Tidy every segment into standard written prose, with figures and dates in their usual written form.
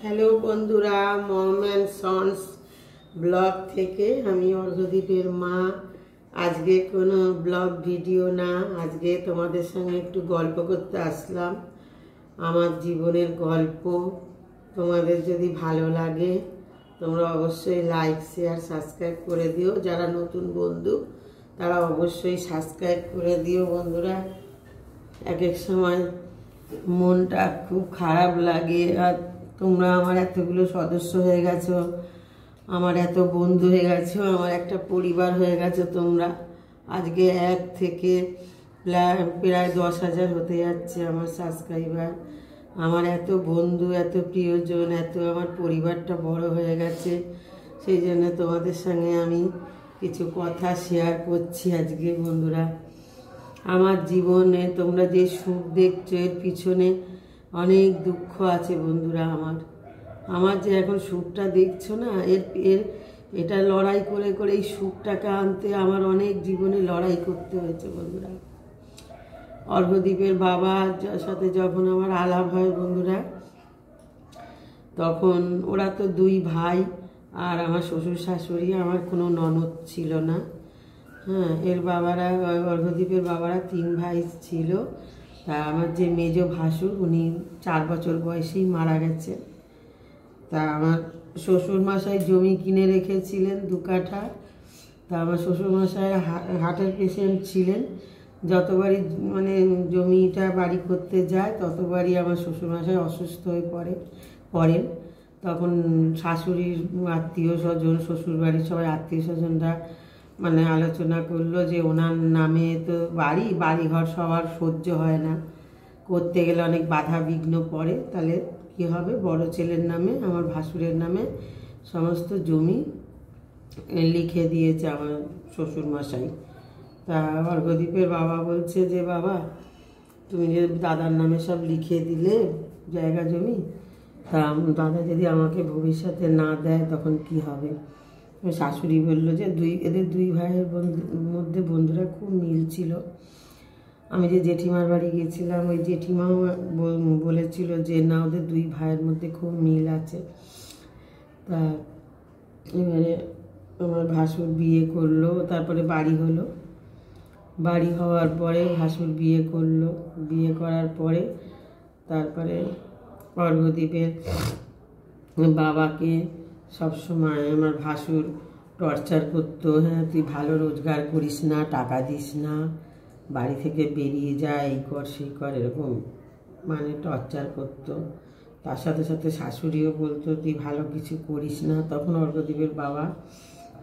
Hello বন্ধুরা, মম and sons blog থেকে আমি অর্ঘ্যদীপের মা। আজকে কোনো ব্লগ ভিডিও না, আজকে তোমাদের সঙ্গে একটু গল্প করতে আসলাম। আমার জীবনের গল্প তোমাদের যদি ভালো লাগে তোমরা অবশ্যই লাইক শেয়ার সাবস্ক্রাইব করে দিও। যারা নতুন বন্ধু তারা অবশ্যই সাবস্ক্রাইব করে দিও। বন্ধুরা, এক এক সময় মনটা খুব খারাপ লাগে, আর তোমরা আমার এতগুলো সদস্য হয়ে গেছো, আমার এত বন্ধু হয়ে গেছো, আমার একটা পরিবার হয়ে গেছো তোমরা। আজকে 1 থেকে প্রায় 10,000 হতে যাচ্ছে আমার সাবস্ক্রাইবার। আমার এত বন্ধু, এত প্রিয়জন, এত আমার পরিবারটা বড় হয়ে গেছে। সেই জন্য তোমাদের সঙ্গে আমি কিছু কথা শেয়ার করছি আজকে। বন্ধুরা, আমার জীবনে তোমরা যে সুখ দেখছো এর পিছনে অনেক দুঃখ আছে। বন্ধুরা, আমার যে এখন সুখটা দেখছো না, এটা লড়াই করে করে এই সুখটাকে আনতে আমার অনেক জীবনে লড়াই করতে হয়েছে। বন্ধুরা, অর্ঘ্যদীপের বাবার সাথে যখন আমার আলাপ হয় বন্ধুরা, তখন ওরা তো 2 ভাই, আর আমার শ্বশুর শাশুড়ি, আমার কোনো ননদ ছিল না। হ্যাঁ, অর্ঘ্যদীপের বাবারা 3 ভাই ছিল। তা আমার যে মেজ ভাসুর, উনি 4 বছর বয়সেই মারা গেছে। তা আমার শ্বশুরমশাই জমি কিনে রেখেছিলেন 2 কাঠা। তা আমার শ্বশুরমশাই হার্টের পেশেন্ট ছিলেন। যতবারই জমিটা বাড়ি করতে যায় ততবারই আমার শ্বশুরমশাই অসুস্থ হয়ে পড়েন। তখন শাশুড়ির আত্মীয় স্বজন, শ্বশুরবাড়ির সবাই আত্মীয় স্বজনরা আলোচনা করলো যে ওনার নামে তো বাড়িঘর সবার সহ্য হয় না, করতে গেলে অনেক বাধা বিঘ্ন পড়ে, তাহলে কি হবে, বড় ছেলের নামে, আমার ভাসুরের নামে সমস্ত জমি লিখে দিয়েছে আমার শ্বশুরমশাই। তা অর্ঘ্যদীপের বাবা বলছে যে, বাবা তুমি যে দাদার নামে সব লিখে দিলে জায়গা জমি, তা দাদা যদি আমাকে ভবিষ্যতে না দেয় তখন কি হবে? শাশুড়ি বললো যে এদের 2 ভাইয়ের মধ্যে বন্ধুরা খুব মিল ছিল। আমি যে জেঠিমার বাড়ি গিয়েছিলাম, ওই জেঠিমাও বলেছিল যে না, ওদের 2 ভাইয়ের মধ্যে খুব মিল আছে। তা এবারে আমার ভাসুর বিয়ে করলো, তারপরে বাড়ি হলো। বাড়ি হওয়ার পরে ভাসুর বিয়ে করলো, বিয়ে করার পরে তারপরে অর্ঘ্যদীপের বাবাকে সবসময় আমার ভাসুর টর্চার করতো। হ্যাঁ, তুই ভালো রোজগার করিস না, টাকা দিস না, বাড়ি থেকে বেরিয়ে যা, এই কর সেই কর, এরকম টর্চার করতো। তার সাথে সাথে শাশুড়িও বলতো তুই ভালো কিছু করিস না। তখন অর্ঘ্যদীপের বাবা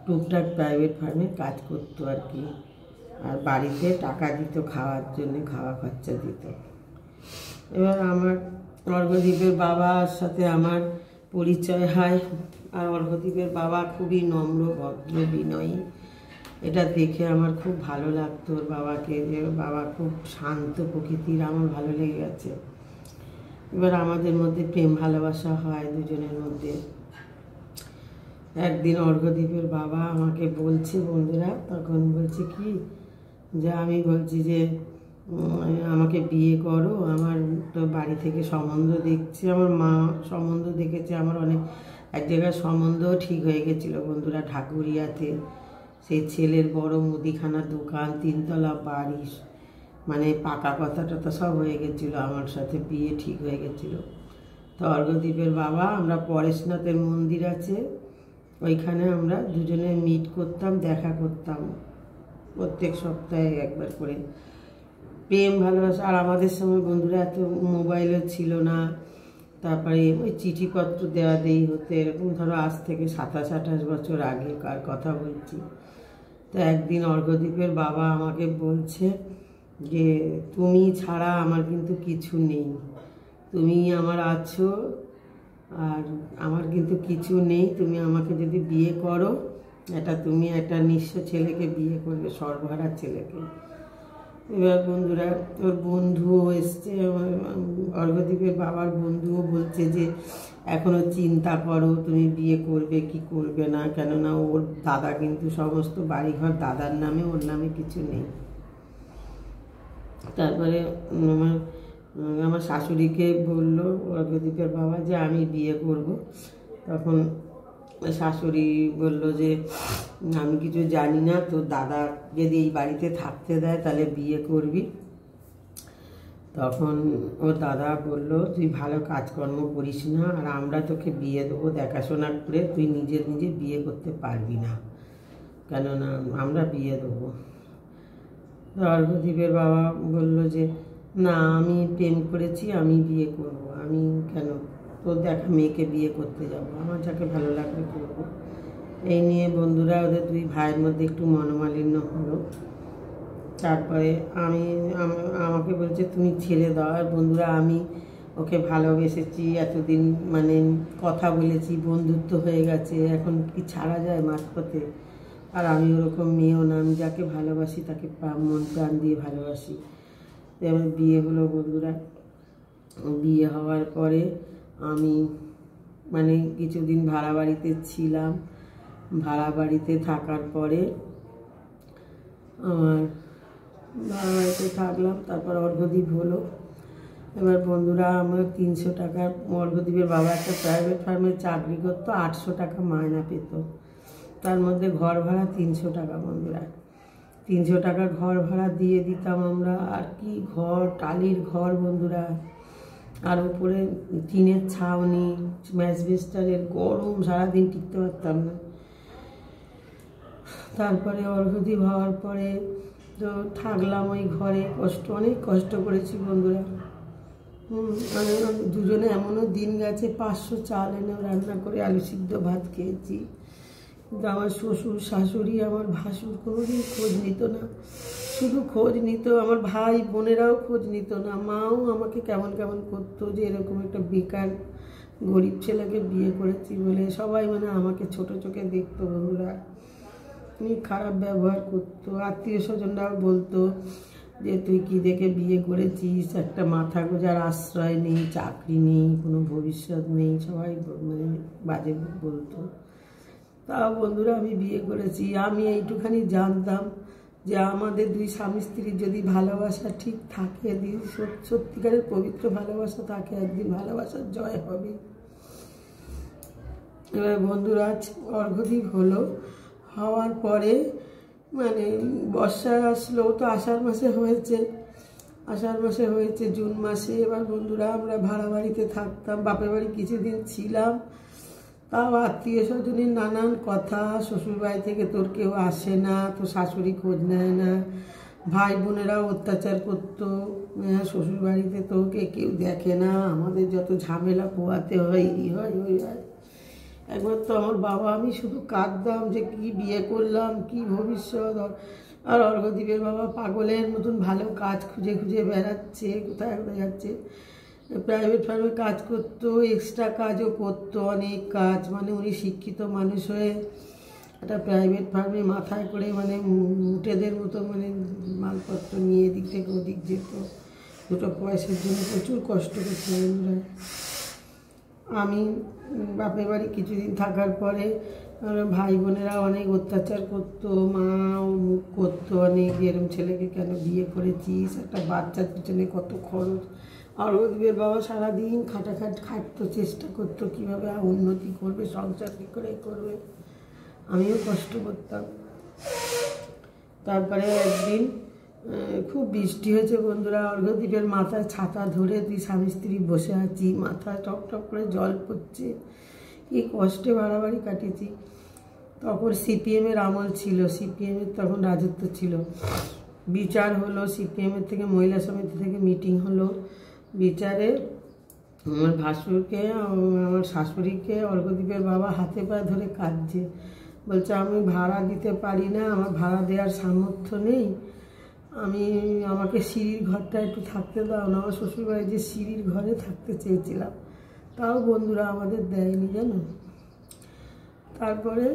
টুকটাক প্রাইভেট ফার্মে কাজ করতো আর কি, আর বাড়িতে টাকা দিত খাওয়ার জন্য, খাওয়া খরচা দিত। এবার আমার অর্ঘ্যদীপের বাবার সাথে আমার পরিচয় হয়, আর অর্ঘ্যদীপের বাবা খুবই নম্র, ভদ্র, বিনয়ী। এটা দেখে আমার খুব ভালো লাগতো ওর বাবাকে, যে বাবা খুব শান্ত প্রকৃতির, আমার ভালো লেগে গেছে। এবার আমাদের মধ্যে প্রেম ভালোবাসা হয় দুজনের মধ্যে। একদিন অর্ঘ্যদীপের বাবা আমাকে বলছে, বন্ধুরা, তখন বলছে কি যে আমি বলছি যে আমাকে বিয়ে করো, আমার তো বাড়ি থেকে সম্বন্ধ দেখছে, আমার মা সম্বন্ধ দেখেছে, আমার অনেক এক জায়গায় সম্বন্ধও ঠিক হয়ে গেছিলো বন্ধুরা, ঢাকুরিয়াতে। সেই ছেলের বড় মুদিখানা দোকান, 3 তলা বাড়ি, পাকা কথাটা তো সব হয়ে গেছিলো, আমার সাথে বিয়ে ঠিক হয়ে গেছিলো। তো অর্ঘ্যদীপের বাবা, আমরা পরেশনাথের মন্দির আছে ওইখানে আমরা দুজনে মিট করতাম, দেখা করতাম প্রত্যেক সপ্তাহে একবার করে। প্রেম ভালোবাসা। আর আমাদের সময় বন্ধুরা এত মোবাইলও ছিল না, তারপরে ওই চিঠিপত্র দেওয়া দেই হতে, এরকম ধরো আজ থেকে 27-28 বছর আগেকার কথা বলছি। তো একদিন অর্ঘ্যদীপের বাবা আমাকে বলছে যে তুমি ছাড়া আমার কিন্তু কিছু নেই, তুমি আমার আছো, আর আমার কিন্তু কিছু নেই। তুমি আমাকে যদি বিয়ে করো, তুমি একটা নিঃস্ব ছেলেকে বিয়ে করবে, সর্বহারা ছেলেকে। এবার বন্ধুরা, ওর বন্ধুও এসছে, অর্ঘ্যদীপের বাবার বন্ধুও বলছে যে এখনও চিন্তা করো, তুমি বিয়ে করবে কি করবে না, কেননা ওর দাদা কিন্তু সমস্ত বাড়িঘর দাদার নামে, ওর নামে কিছু নেই। তারপরে আমার আমার শাশুড়িকে বললো অর্ঘ্যদীপের বাবা যে আমি বিয়ে করব। তখন শাশুড়ি বলল যে আমি কিছু জানি না, তো দাদা যদি এই বাড়িতে থাকতে দেয় তাহলে বিয়ে করবি। তখন ও দাদা বলল তুই ভালো কাজকর্ম করিস না, আর আমরা তোকে বিয়ে দেবো দেখাশোনা করে, তুই নিজে নিজে বিয়ে করতে পারবি না, কেননা আমরা বিয়ে দেবো। অর্ঘ্যদীপের বাবা বলল যে না, আমি প্রেম করেছি, আমি বিয়ে করব, আমি কেন তোর দেখা মেয়েকে বিয়ে করতে যাব, আমার যাকে ভালো লাগবে করবো। এই নিয়ে বন্ধুরা ওদের দুই ভাইয়ের মধ্যে একটু মনোমালিন্য হলো। তারপরে আমাকে বলছে তুমি ছেড়ে দাও। আর বন্ধুরা আমি ওকে ভালোবেসেছি, এতদিন মানে কথা বলেছি, বন্ধুত্ব হয়ে গেছে, এখন কি ছাড়া যায় মাঝপথে? আর আমি ওরকম মেয়েও না, আমি যাকে ভালোবাসি তাকে মন প্রাণ দিয়ে ভালোবাসি। এবার বিয়ে হলো বন্ধুরা। বিয়ে হওয়ার পরে আমি মানে কিছুদিন ভাড়া বাড়িতে ছিলাম। ভাড়া বাড়িতে থাকার পরে আমার ভাড়া বাড়িতে থাকলাম, তারপর অর্ঘ্যদীপ হলো। এবার বন্ধুরা আমার 300 টাকা, অর্ঘ্যদীপের বাবা একটা প্রাইভেট ফার্মে চাকরি করতো, 800 টাকা মায়না পেত, তার মধ্যে ঘর ভাড়া 300 টাকা। বন্ধুরা 300 টাকা ঘর ভাড়া দিয়ে দিতাম আমরা। আর কি ঘর, টালির ঘর বন্ধুরা, আর উপরে টিনের ছাউনি, ম্যাজবেস্টারের, গরম, সারাদিন টিকতে পারতাম না। তারপরে অর্ঘ্যদীপ হওয়ার পরে তো থাকলাম ওই ঘরে, অনেক কষ্ট করেছি বন্ধুরা। মানে দুজনে এমনও দিন গেছে 500 চাল এনে রান্না করে আলু সিদ্ধ ভাত খেয়েছি। কিন্তু আমার শ্বশুর শাশুড়ি, আমার ভাসুর কোনোদিন খোঁজ নিত না, শুধু খোঁজ নিত, আমার ভাই বোনেরাও খোঁজ নিত না। মাও আমাকে কেমন কেমন করতো যে এরকম একটা বেকার গরিব ছেলেকে বিয়ে করেছি বলে। সবাই মানে আমাকে ছোট চোখে দেখতো বন্ধুরা, খারাপ ব্যবহার করতো। আত্মীয় স্বজনরাও বলতো যে তুই কি দেখে বিয়ে করেছিস, একটা মাথা গোজার আশ্রয় নেই, চাকরি নেই, কোনো ভবিষ্যৎ নেই, সবাই মানে বাজে বলতো। তাও বন্ধুরা আমি বিয়ে করেছি। আমি এইটুখানি জানতাম যে আমাদের দুই স্বামী স্ত্রীর যদি ভালোবাসা ঠিক থাকে, সত্যিকারের পবিত্র ভালোবাসা থাকে, একদিন ভালোবাসার জয় হবে। এবার বন্ধুরা অর্ঘ্যদীপ হলো, হওয়ার পরে মানে বর্ষা আসলো, তো আষাঢ় মাসে হয়েছে, জুন মাসে। এবার বন্ধুরা আমরা ভাড়া বাড়িতে থাকতাম, বাপের বাড়ি কিছুদিন ছিলাম, তাও আত্মীয় স্বজনের নানান কথা, শ্বশুর বাড়ি থেকে তোর কেউ আসে না, তো শাশুড়ি খোঁজ নেয় না, ভাই বোনেরাও অত্যাচার করতো, শ্বশুর বাড়িতে তোকে কেউ দেখে না, আমাদের যত ঝামেলা পোয়াতে হয়, এই হয় ওই হয়। একবার তো আমার বাবা, আমি শুধু কাঁদতাম যে কি বিয়ে করলাম, কি ভবিষ্যৎ। আর অর্ঘ্যদীপের বাবা পাগলের মতন ভালো কাজ খুঁজে খুঁজে বেড়াচ্ছে, কোথায় কোথায় যাচ্ছে। প্রাইভেট ফার্মে কাজ করতো, এক্সট্রা কাজও করতো, অনেক কাজ। মানে উনি শিক্ষিত মানুষ হয়ে একটা প্রাইভেট ফার্মে মাথায় করে মানে উটেদের মতো মানে মালপত্র নিয়ে এদিক থেকে ওদিক যেত, দুটো পয়সার জন্য প্রচুর কষ্ট করতো বন্ধুরা। আমি বাপের বাড়ি কিছুদিন থাকার পরে ভাই বোনেরা অনেক অত্যাচার করতো, মাও মুখ করতো অনেক, এরম ছেলেকে কেন বিয়ে করেছিস, একটা বাচ্চার পিছনে কত খরচ। আর অর্ঘ্যদীপের বাবা সারাদিন খাটতো, চেষ্টা করতো কীভাবে উন্নতি করবে, সংসার কী করে করবে। আমিও কষ্ট করতাম। তারপরে একদিন খুব বৃষ্টি হয়েছে বন্ধুরা, অর্ঘ্যদীপের মাথায় ছাতা ধরে দুই স্বামী স্ত্রী বসে আছি, মাথায় টপ টপ করে জল পড়ছে, কি কষ্টে ভাড়া বাড়ি কাটিয়েছি। তখন সিপিএমের আমল ছিল, সিপিএমের তখন রাজত্ব ছিল। বিচার হলো, সিপিএমের থেকে মহিলা সমিতি থেকে মিটিং হলো। বিচারে আমার ভাসুরকে, আমার শাশুড়িকে অর্ঘ্যদীপের বাবা হাতে পায়ে ধরে কাঁদছে, বলছে আমি ভাড়া দিতে পারি না, আমার ভাড়া দেওয়ার সামর্থ্য নেই, আমাকে সিঁড়ির ঘরটা একটু থাকতে দাও না। আমার শ্বশুরবাড়ি যে সিঁড়ির ঘরে থাকতে চেয়েছিলাম, তাও বন্ধুরা আমাদের দেয়নি জানো। তারপরে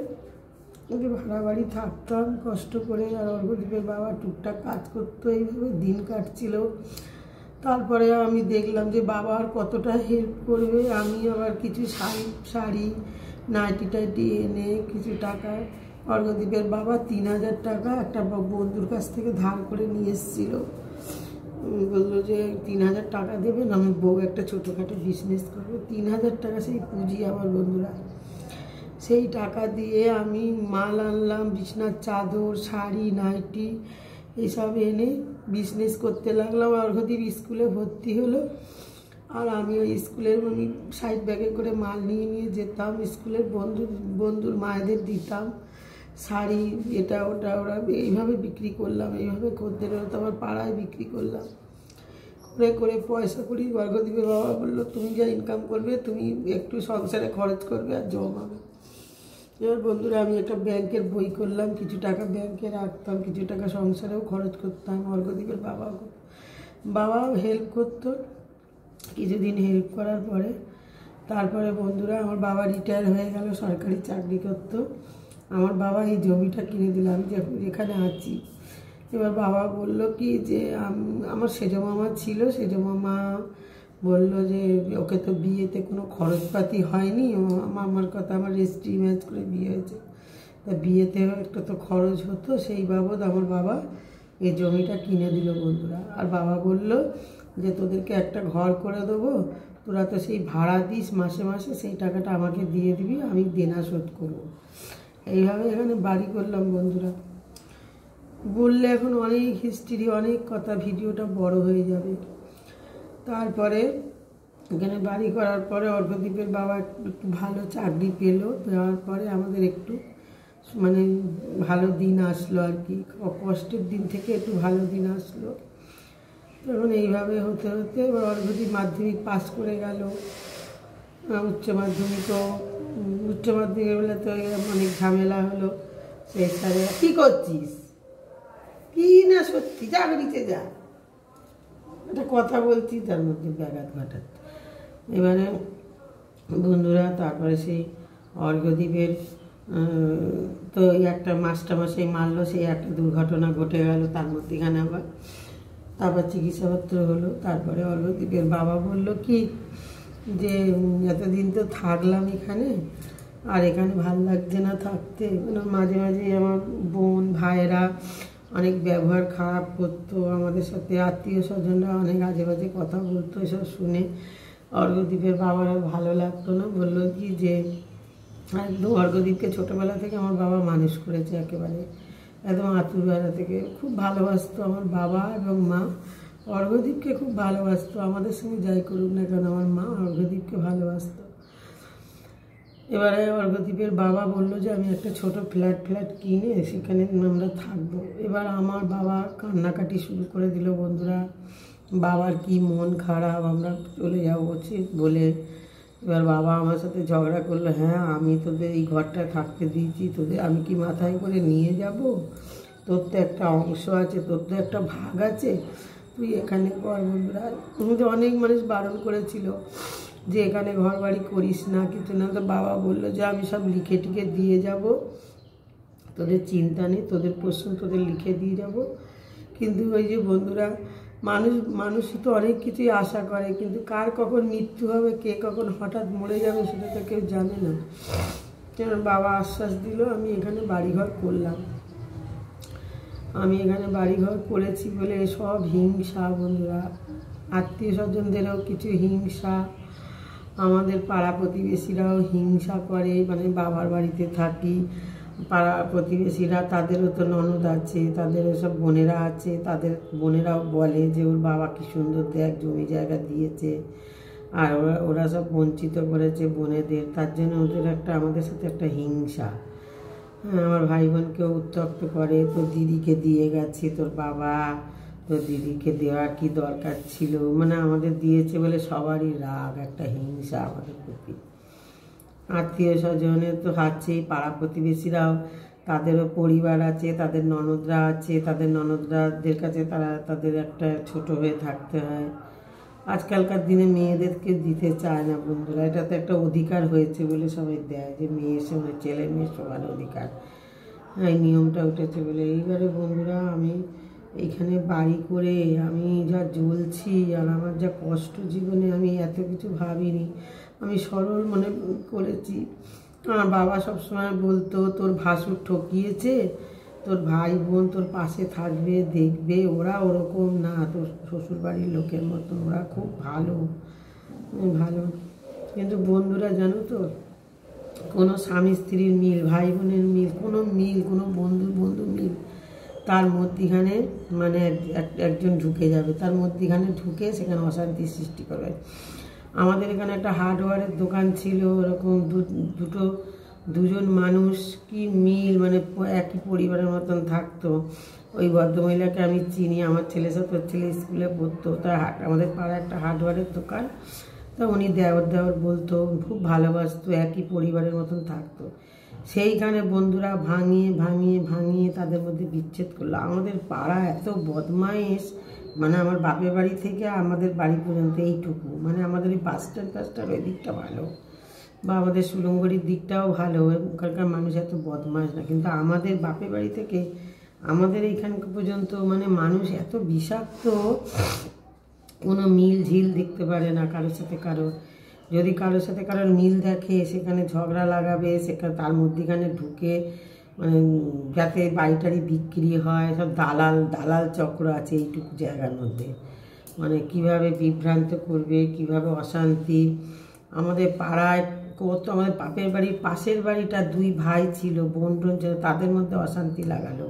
ওকে ভাড়া বাড়ি থাকতাম কষ্ট করে, আর অর্ঘ্যদীপের বাবা টুকটাক কাজ করতো, এইভাবে দিন কাটছিল। তারপরে আমি দেখলাম যে বাবা আর কতটা হেল্প করবে। আমি আবার কিছু শাড়ি নাইটি টাইটি এনে কিছু টাকা, অর্ঘ্যদীপের বাবা 3000 টাকা একটা বন্ধুর কাছ থেকে ধার করে নিয়ে এসেছিল। বললো যে 3,000 টাকা দেবেন, আমি বউ একটা ছোটোখাটো বিজনেস করবো। 3,000 টাকা সেই পুঁজি আমার বন্ধুরা। সেই টাকা দিয়ে আমি মাল আনলাম, বিছনার চাদর, শাড়ি, নাইটি এইসব এনে বিজনেস করতে লাগলাম। অর্ঘদীপ স্কুলে ভর্তি হলো, আর আমি ওই স্কুলের আমি সাইড ব্যাগে করে মাল নিয়ে নিয়ে যেতাম স্কুলের বন্ধুর মায়েদের দিতাম, শাড়ি এটা ওটা ওরা এইভাবে বিক্রি করলাম। এইভাবে খদ্দের হতো, আমার পাড়ায় বিক্রি করলাম। করে করে পয়সা করি। অর্ঘদীপের বাবা বললো, তুমি যা ইনকাম করবে তুমি একটু সংসারে খরচ করবে আর জমাবে। এবার বন্ধুরা আমি একটা ব্যাংকের বই করলাম, কিছু টাকা ব্যাংকে রাখতাম, কিছু টাকা সংসারেও খরচ করতাম। অর্ঘদীপের বাবাও হেল্প করতো। কিছুদিন হেল্প করার পরে তারপরে বন্ধুরা আমার বাবা রিটায়ার হয়ে গেল, সরকারি চাকরি করতো। আমার বাবা এই জমিটা কিনে দিল, আমি যেখানে আছি। এবার বাবা বলল কি যে আমার সেজো মামা ছিল, সেজো মামা বলল যে ওকে তো বিয়েতে কোনো খরচপাতি হয়নি, আমার কথা আমার রেজিস্ট্রি ম্যাচ করে বিয়ে হয়েছে, তা বিয়েতে একটা তো খরচ হতো, সেই বাবদ আমার বাবা এই জমিটা কিনে দিল বন্ধুরা। আর বাবা বলল যে তোদেরকে একটা ঘর করে দেবো, তোরা তো সেই ভাড়া দিস মাসে মাসে, সেই টাকাটা আমাকে দিয়ে দিবি, আমি দেনা শোধ করবো। এইভাবে এখানে বাড়ি করলাম বন্ধুরা। বললে এখন অনেক হিস্ট্রি, অনেক কথা, ভিডিওটা বড় হয়ে যাবে। তারপরে এখানে বাড়ি করার পরে অর্ঘদীপের বাবা একটু ভালো চাকরি পেলো, দেওয়ার পরে আমাদের একটু মানে ভালো দিন আসলো আর কি, কষ্টের দিন থেকে একটু ভালো দিন আসলো। তখন এইভাবে হতে হতে এবার অর্ঘদীপ মাধ্যমিক পাস করে গেল। উচ্চ মাধ্যমিক বলে তো অনেক ঝামেলা হলো। সেই স্যারে কী করছিস, কি না সত্যি চাকরিতে যা, একটা কথা বলছি তার মধ্যে ব্যাঘাত ঘটাচ্ছে। এবারে বন্ধুরা তারপরে সেই অর্ঘদীপের তো একটা মাস্টারমশাই মারলো, সেই একটা দুর্ঘটনা ঘটে গেল, তার মধ্যেখানে আবার তারপর চিকিৎসাপত্র হলো। তারপরে অর্ঘদীপের বাবা বলল কি যে এতদিন তো থাকলাম এখানে, আর এখানে ভাল লাগছে না থাকতে, মাঝে মাঝে আমার বোন ভাইয়েরা অনেক ব্যবহার খারাপ করতো আমাদের সাথে, আত্মীয় স্বজনরা অনেক আজে বাজে কথা বলতো। এসব শুনে অর্ঘদীপের বাবার আর ভালো লাগতো না। বললো কি যে একদম অর্ঘদীপকে ছোটোবেলা থেকে আমার বাবা মানুষ করেছে, একেবারে একদম আতুরবেলা থেকে খুব ভালোবাসতো আমার বাবা এবং মা। অর্ঘদীপকে খুব ভালোবাসতো, আমাদের সঙ্গে যাই করুক না কেন আমার মা অর্ঘদীপকে ভালোবাসতো। এবারে অর্ঘদীপের বাবা বললো যে আমি একটা ছোট ফ্ল্যাট কিনে সেখানে আমরা থাকবো। এবার আমার বাবা কান্নাকাটি শুরু করে দিল বন্ধুরা। বাবার কি মন খারাপ, আমরা চলে যাবো বলে। এবার বাবা আমার সাথে ঝগড়া করলো, হ্যাঁ আমি তোদের এই ঘরটা থাকতে দিয়েছি, তোদের আমি কি মাথায় করে নিয়ে যাব, তোর তো একটা অংশ আছে, তোর তো একটা ভাগ আছে, তুই এখানে কর। বন্ধুরা অনেক মানুষ বারণ করেছিল যে এখানে ঘর বাড়ি করিস না, কিছু না। তো বাবা বললো যে আমি সব লিখে টিখে দিয়ে যাব, তোদের চিন্তা নেই, তোদের প্রশ্ন তোদের লিখে দিয়ে যাব। কিন্তু ওই যে বন্ধুরা মানুষই তো অনেক কিছুই আশা করে, কিন্তু কার কখন মৃত্যু হবে, কে কখন হঠাৎ মরে যাবে সেটা তো কেউ জানে না। কেন বাবা আশ্বাস দিল, আমি এখানে বাড়িঘর করলাম। আমি এখানে বাড়িঘর করেছি বলে সব হিংসা বন্ধুরা, আত্মীয় স্বজনদেরও কিছু হিংসা, আমাদের পাড়া প্রতিবেশীরাও হিংসা করে। মানে বাবার বাড়িতে থাকি, পাড়া প্রতিবেশীরা তাদেরও তো ননদ আছে, তাদেরও সব বোনেরা আছে, তাদের বোনেরাও বলে যে ওর বাবা কি সুন্দর দেখ জমি জায়গা দিয়েছে, আর ওরা সব বঞ্চিত করেছে বোনেদের, তার জন্য ওদের একটা আমাদের সাথে একটা হিংসা। হ্যাঁ, আমার ভাই বোনকেও উত্ত্যক্ত করে, তোর দিদিকে দিয়ে গেছে তোর বাবা, তোর দিদিকে দেওয়ার কি দরকার ছিল, মানে আমাদের দিয়েছে বলে সবারই রাগ, একটা হিংসা আমাদের প্রতি। আত্মীয় স্বজনের তো আছেই, পাড়া প্রতিবেশীরাও তাদেরও পরিবার আছে, তাদের ননদরা আছে, তাদের ননদরাদের কাছে তাদের একটা ছোট হয়ে থাকতে হয়। আজকালকার দিনে মেয়েদেরকে দিতে চায় না বন্ধুরা, এটা তো একটা অধিকার হয়েছে বলে সবাই দেয়, যে মেয়ের সঙ্গে ছেলে মেয়ের সমান অধিকার, এই নিয়মটা উঠেছে বলে। এইবারে বন্ধুরা আমি এইখানে বাড়ি করে আমি যা জ্বলছি, আর আমার যা কষ্ট জীবনে, আমি এত কিছু ভাবিনি, আমি সরল মনে করেছি। আমার বাবা সবসময় বলতো তোর ভাসুর ঠকিয়েছে, তোর ভাই বোন তোর পাশে থাকবে, দেখবে। ওরা ওরকম না তোর শ্বশুরবাড়ির লোকের মতো, ওরা খুব ভালো ভালো। কিন্তু বন্ধুরা জানো তো, কোনো স্বামী স্ত্রীর মিল, ভাই বোনের মিল, কোনো বন্ধু মিল, তার মধ্যিখানে মানে একজন ঢুকে যাবে, তার মধ্যিখানে ঢুকে সেখানে অশান্তি সৃষ্টি করবে। আমাদের এখানে একটা হার্ডওয়্যারের দোকান ছিল, ওরকম দুজন মানুষ কি মিল, মানে একই পরিবারের মতন থাকতো। ওই ভদ্রমহিলাকে আমি চিনি, আমার ছেলের সাথে ওর ছেলে স্কুলে পড়তো। তা আমাদের পাড়ায় একটা হার্ডওয়্যারের দোকান, তা উনি দেওর বলতো, খুব ভালোবাসতো, একই পরিবারের মতন থাকতো। সেইখানে বন্ধুরা ভাঙিয়ে তাদের মধ্যে বিচ্ছেদ করলো। আমাদের পাড়া এত বদমাইশ, মানে আমার বাপের বাড়ি থেকে আমাদের বাড়ি পর্যন্ত এইটুকু, মানে আমাদের এই বাস স্ট্যান্ড ওই দিকটা ভালো, বা আমাদের সুলঙ্গড়ির দিকটাও ভালো, ওখানকার মানুষ এত বদমাশ না। কিন্তু আমাদের বাপের বাড়ি থেকে আমাদের এইখান পর্যন্ত মানে মানুষ এত বিষাক্ত, কোনো মিল ঝিল দেখতে পারে না কারোর সাথে কারোর। যদি কারোর সাথে কারোর মিল দেখে, সেখানে ঝগড়া লাগাবে, সেখানে তার মধ্যেখানে ঢুকে মানে যাতে বাড়িটারি বিক্রি হয়। সব দালাল চক্র আছে এইটুকু জায়গার মধ্যে, মানে কিভাবে বিভ্রান্ত করবে, কিভাবে অশান্তি। আমাদের পাড়ায় কত, আমাদের বাপের বাড়ির পাশের বাড়িটা 2 ভাই ছিল, বোন ছিল, তাদের মধ্যে অশান্তি লাগালো।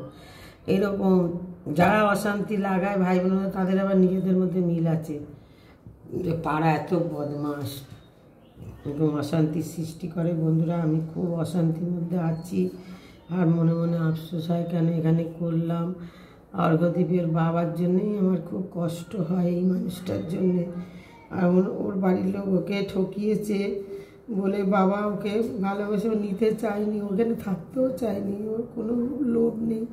এরকম যারা অশান্তি লাগায় ভাই বোন, তাদের আবার নিজেদের মধ্যে মিল আছে। যে পাড়া এত বদমাস, এবং অশান্তির সৃষ্টি করে। বন্ধুরা, আমি খুব অশান্তির মধ্যে আছি, আর মনে মনে আফসোস হয় কেন এখানে করলাম। অর্ঘ্যদীপের বাবার জন্যই আমার খুব কষ্ট হয়, এই মানুষটার জন্যে। আর ওর বাড়ির লোক ওকে ঠকিয়েছে বলে বাবা ওকে ভালোবেসে নিতে চায়নি, ওখানে থাকতেও চায়নি, ওর কোনো লোভ নেই।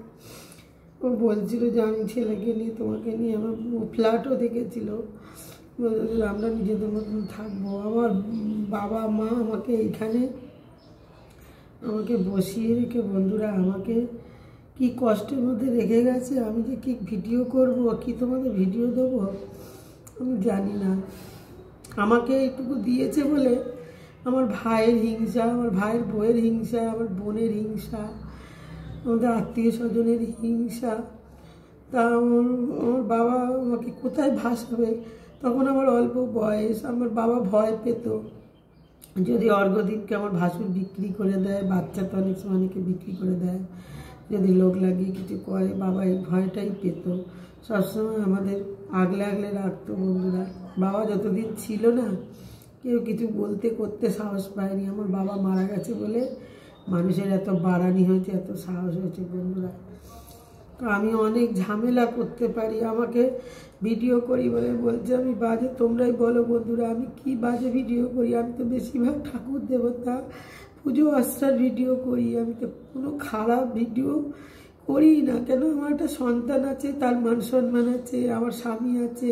ও বলছিল যে আমি ছেলেকে নিয়ে, তোমাকে নিয়ে, আমার ফ্ল্যাটও দেখেছিল, আমরা নিজেদের মতন থাকবো। আমার বাবা মা আমাকে এইখানে বসিয়ে রেখে, বন্ধুরা, আমাকে কি কষ্টের মধ্যে রেখে গেছে। আমি যে কি ভিডিও করব, কি তোমাদের ভিডিও দেবো আমি জানি না। আমাকে এইটুকু দিয়েছে বলে আমার ভাইয়ের হিংসা, আমার ভাইয়ের বউয়ের হিংসা, আমার বোনের হিংসা, আমাদের আত্মীয় স্বজনের হিংসা। তা আমার বাবা আমাকে কোথায় ভাসাবে? তখন আমার অল্প বয়স, আমার বাবা ভয় পেত যদি অর্ঘ্যদীপকে আমার ভাসুর বিক্রি করে দেয়, বাচ্চা তো অনেক সময় অনেকে বিক্রি করে দেয়, যদি লোক লাগিয়ে কিছু করে, বাবা এই ভয়টাই পেত। সবসময় আমাদের আগলে রাখতো। বন্ধুরা, বাবা যতদিন ছিল না, কেউ কিছু বলতে করতে সাহস পায়নি। আমার বাবা মারা গেছে বলে মানুষের এত বাড়ানি হয়েছে, এত সাহস হয়েছে। বন্ধুরা, তো আমি অনেক ঝামেলা করতে পারি, আমাকে ভিডিও করি বলে বলছে আমি বাজে। তোমরাই বলো বন্ধুরা, আমি কি বাজে ভিডিও করি? আমি তো বেশিরভাগ ঠাকুর দেবতা, পুজো আশ্রার ভিডিও করি, আমি তো কোনো খারাপ ভিডিও করি না। কেন? আমার একটা সন্তান আছে, তার মান সম্মান আছে, আমার স্বামী আছে,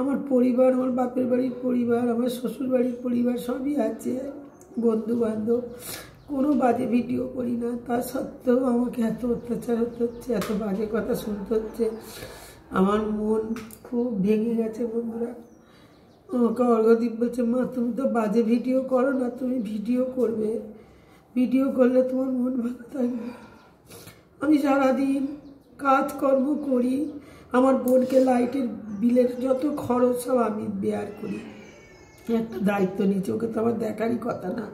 আমার পরিবার, আমার বাপের বাড়ির পরিবার, আমার শ্বশুর বাড়ির পরিবার, সবই আছে, বন্ধু বান্ধব। কোনো বাজে ভিডিও করি না, তা সত্ত্বেও আমাকে এত অত্যাচার হতে হচ্ছে, এত বাজে কথা শুনতে হচ্ছে। আমার মন খুব ভেঙে গেছে। বন্ধুরা, আমাকে অর্ঘ্যদীপ বলছে, মা তুমি তো বাজে ভিডিও করো না, তুমি ভিডিও করবে, ভিডিও করলে তোমার মন ভালো থাকবে। আমি সারাদিন কাজকর্ম করি, আমার বোনকে লাইটের বিলের যত খরচ সব আমি বেয়ার করি, একটা দায়িত্ব নিচ্ছে, ওকে তো আমার দেখারই কথা না।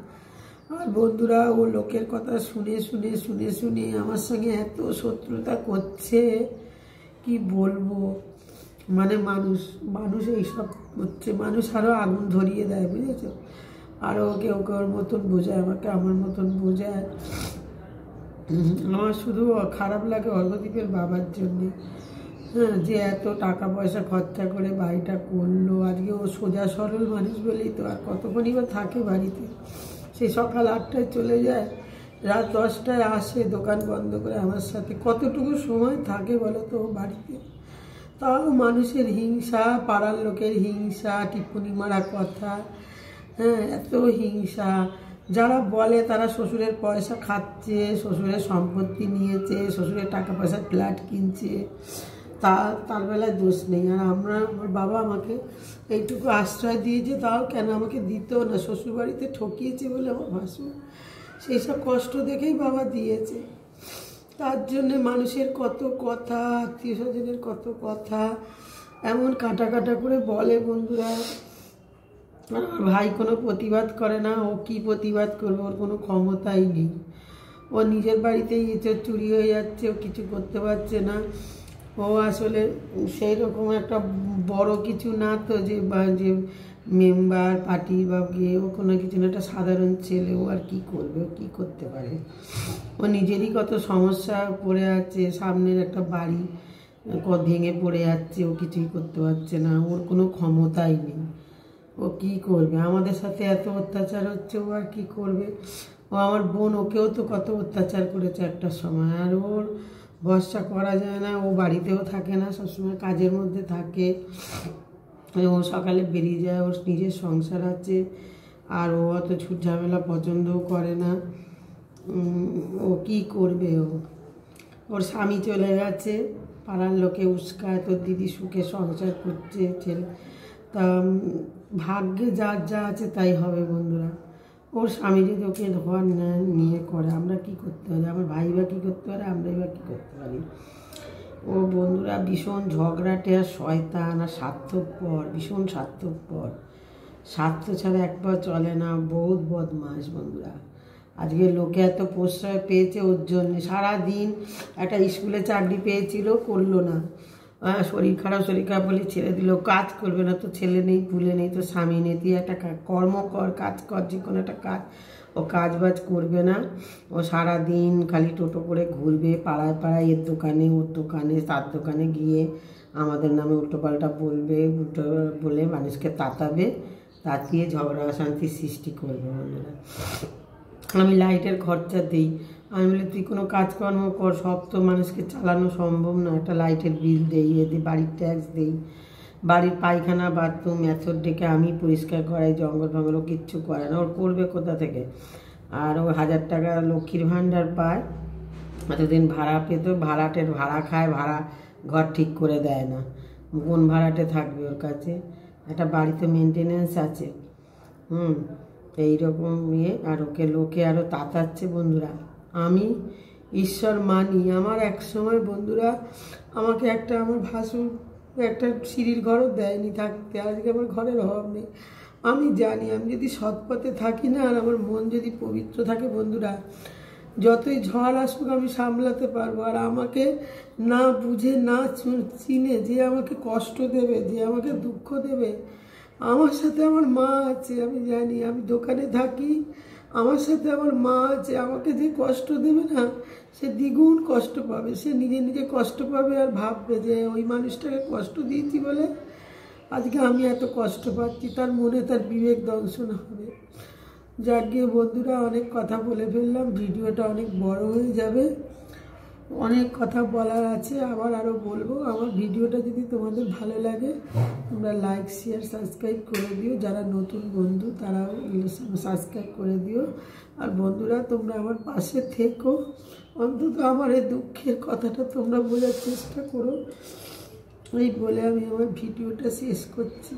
আর বন্ধুরা, ও লোকের কথা শুনে আমার সঙ্গে এত শত্রুতা করছে, কি বলবো। মানে মানুষ এইসব হচ্ছে, মানুষ আরও আগুন ধরিয়ে দেয়, বুঝেছো? আরও কেউ ওর মতন বোঝায়, আমাকে আমার মতন বোঝায়। আমার শুধু খারাপ লাগে অর্ঘ্যদীপের বাবার জন্যে, হ্যাঁ, যে এত টাকা পয়সা খরচা করে বাড়িটা করলো। আজকে ও সোজা সরল মানুষ বলেই তো, আর কতক্ষণই বা থাকে বাড়িতে। সে সকাল 8টায় চলে যায়, রাত 10টায় আসে, দোকান বন্ধ করে আমার সাথে কতটুকু সময় থাকে বলো তো বাড়িতে? তাও মানুষের হিংসা, পাড়ার লোকের হিংসা, টিপ্পনি মারা কথা, হ্যাঁ, এত হিংসা। যারা বলে তারা শ্বশুরের পয়সা খাচ্ছে, শ্বশুরের সম্পত্তি নিয়েছে, শ্বশুরের টাকা পয়সা ফ্ল্যাট কিনছে, তার বেলায় দোষ নেই। আর আমার বাবা আমাকে এইটুকু আশ্রয় দিয়েছে, তাও কেন আমাকে দিতেও না, শ্বশুরবাড়িতে ঠকিয়েছে বলে আমার ভাসুর, সেই সব কষ্ট দেখেই বাবা দিয়েছে। তার জন্যে মানুষের কত কথা, আত্মীয় স্বজনের কত কথা এমন কাটা কাটা করে বলে বন্ধুরা। আমার ভাই কোনো প্রতিবাদ করে না, ও কি প্রতিবাদ করবে, ওর কোনো ক্ষমতাই নেই। ও নিজের বাড়িতেই এঁচড় চুরি হয়ে যাচ্ছে, ও কিছু করতে পারছে না। ও আসলে সেই রকম একটা বড় কিছু না তো যে মেম্বার পার্টি বা গিয়ে ও কোনো কিছু না, একটা সাধারণ ছেলে। ও আর কি করবে, ও কী করতে পারে? ও নিজেরই কত সমস্যা পড়ে আছে, সামনের একটা বাড়ি ভেঙে পড়ে যাচ্ছে, ও কিছুই করতে পারছে না, ওর কোনো ক্ষমতাই নেই। ও কি করবে? আমাদের সাথে এত অত্যাচার হচ্ছে, ও আর কি করবে? ও আমার বোন, ওকেও তো কত অত্যাচার করেছে একটা সময়, আর ওর ভরসা করা যায় না। ও বাড়িতেও থাকে না, সবসময় কাজের মধ্যে থাকে। ও সকালে বেরিয়ে যায়, ওর নিজের সংসার আছে, আর ও অত ছুট ঝামেলা পছন্দও করে না। ও কি করবে? ওর স্বামী চলে গেছে, পাড়ার লোকে উস্কায়, তোর দিদি সুখে সংসার করছে ছেলে। তা ভাগ্যে যার যা আছে তাই হবে বন্ধুরা। ওর স্বামী যদি ওকে ধোয়ার নিয়ে করে, আমরা কি করতে পারি? আমার ভাই বা কী করতে পারে, আমরাই বা কী করতে পারি? ও বন্ধুরা ভীষণ ঝগড়াটে আর শয়তান আর স্বার্থপর, ভীষণ স্বার্থপর। স্বার্থ ছাড়া একবার চলে না, বহুত বদমাস বন্ধুরা। আজকে লোকে এত প্রশ্রয় পেয়েছে ওর জন্যে। সারাদিন একটা স্কুলে চাকরি পেয়েছিল, করলো না। শরীর খারাপ বলে ছেড়ে দিল। কাজ করবে না, তো ছেলে নেই, পুলে নেই, তো স্বামী নেই, তুই একটা কর্ম কর, কাজ কর, যে কোনো একটা কাজ। ও কাজ বাজ করবে না, ও সারাদিন খালি টোটো করে ঘুরবে পাড়ায় পাড়ায়, এর দোকানে ওর দোকানে তার দোকানে গিয়ে আমাদের নামে উল্টোপাল্টা বলবে, উল্টো বলে মানুষকে তাতাবে, তাতিয়ে ঝগড়া অশান্তির সৃষ্টি করবে বন্ধুরা। আমি লাইটের খরচা দিই, আমি বলি তুই কোনো কাজকর্ম কর, সব তো মানুষকে চালানো সম্ভব না। একটা লাইটের বিল দেই, এদের বাড়ির ট্যাক্স দেই, বাড়ির পায়খানা বাথরুম এত ডেকে আমি পরিষ্কার করাই, জঙ্গল ফঙ্গলও কিচ্ছু করে না। ওর করবে কোথা থেকে? আর ও 1000 টাকা লক্ষ্মীর ভাণ্ডার পায়, এতদিন ভাড়া পেত, ভাড়াটের ভাড়া খায়, ভাড়া ঘর ঠিক করে দেয় না। কোন ভাড়াটে থাকবে ওর কাছে? একটা বাড়িতে মেনটেনেন্স আছে। এইরকম ইয়ে, আর ওকে লোকে আরও তাতাচ্ছে বন্ধুরা। আমি ঈশ্বর মানি, আমার এক সময় বন্ধুরা আমাকে আমার ভাসুর একটা সিঁড়ির ঘরও দেয়নি থাকতে। আজকে আমার ঘরের অভাব নেই। আমি জানি আমি যদি সৎ পথে থাকি না, আর আমার মন যদি পবিত্র থাকে বন্ধুরা, যতই ঝড় আসুক আমি সামলাতে পারবো। আর আমাকে না বুঝে না চিনে যে আমাকে কষ্ট দেবে, যে আমাকে দুঃখ দেবে, আমার সাথে আমার মা আছে। আমি জানি, আমি দোকানে থাকি, আমার সাথে আমার মা আছে। আমাকে যে কষ্ট দেবে না, সে দ্বিগুণ কষ্ট পাবে। সে নিজে নিজে কষ্ট পাবে আর ভাববে যে ওই মানুষটাকে কষ্ট দিয়েছি বলে আজকে আমি এত কষ্ট পাচ্ছি। তার মনে তার বিবেক দংশন হবে। যাক গিয়ে বন্ধুরা, অনেক কথা বলে ফেললাম, ভিডিওটা অনেক বড় হয়ে যাবে। অনেক কথা বলার আছে, আবার আরও বলবো। আমার ভিডিওটা যদি তোমাদের ভালো লাগে, তোমরা লাইক শেয়ার সাবস্ক্রাইব করে দিও। যারা নতুন বন্ধু তারাও সাবস্ক্রাইব করে দিও। আর বন্ধুরা, তোমরা আমার পাশে থেকো, অন্তত আমার এই দুঃখের কথাটা তোমরা বোঝার চেষ্টা করো। এই বলে আমি আমার ভিডিওটা শেষ করছি।